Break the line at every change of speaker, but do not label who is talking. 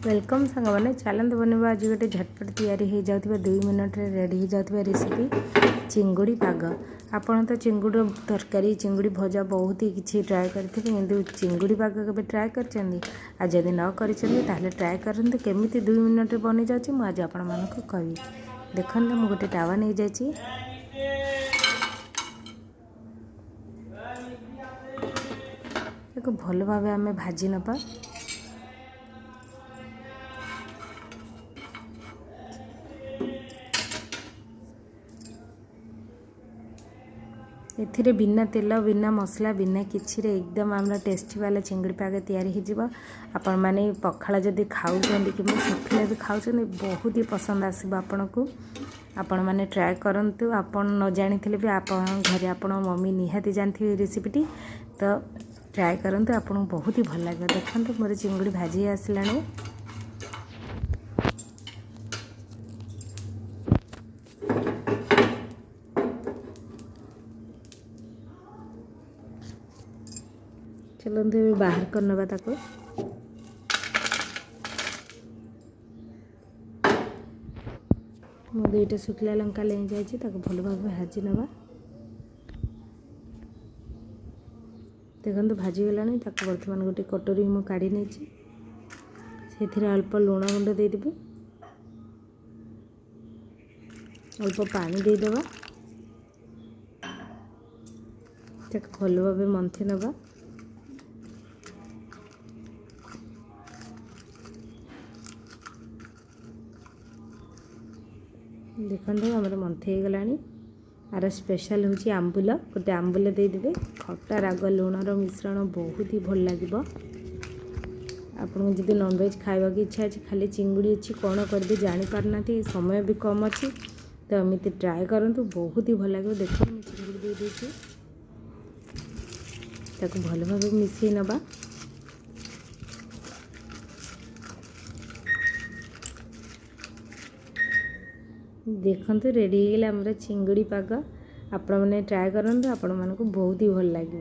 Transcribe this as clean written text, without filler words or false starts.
Welcome सांग मैंने चलते बनवा आज गोटे झटपट या जाऊँ 2 मिनट रेडी हो जाऊँ रेसिपी चिंगुड़ी पाग। आपड़ तो चिंगुड़ी तरकारी चिंगुड़ी भजा बहुत ही किसी ट्राए करेंगे कि चिंगुड़ी पाग के ट्राए कर जदि न कर ट्राए करते केमी 2 मिनट बनी जाऊँगी मुझे आपण मानक कहि देखते मुझे गोटे टावा नहीं जाइए भल भाव आम भाजी नपा एथिरे बिना तेल बिना मसला बिना किसी एकदम आम टेस्टी वाला चिंगड़ी पाग तैयारी हो आपण मैंने पखाला जदि खाऊँ कि सुखिला भी खाऊँ बहुत ही पसंद आसो आपण को आपण मैंने ट्राए करूँ आपड़ न जानी भी आप घरे आपण मम्मी निहाती जानते रेसिपीटी तो ट्राए करूँ आपको बहुत ही भल लगे। देखते मोर चिंगुड़ी भाजी आसला चलते बाहर कर नवा ताको मो 2टा सुखला लंका ले जाइए भल भाव भाजी नवा देखो भाजी गला बर्तमान गोटे कटोरी मु काढ़ी नहीं से अल्प लुण गुंड देदेवी अल्प पानी देदेवा भल भाव मंथी नवा देखो आमर मंथी गला आर स्पेशल हूँ आंबुल गोटे आंबुल देदेवे खट्टा राग लुणर मिश्रण बहुत ही भल लगे। आपको जब नॉनवेज खावा की इच्छा अच्छी खाली चिंगुड़ी अच्छी कौन करेंगे जापारना समय भी कम अच्छी तो एमती ट्राए करूँ बहुत ही भल लगे। देखो मुझे चिंगुड़ी दे भल भाव मिसई नवा देखते रेडी हो गला चिंगुड़ी पाग आपण मैंने ट्राए करूँ आपण मानक बहुत ही भल लगे।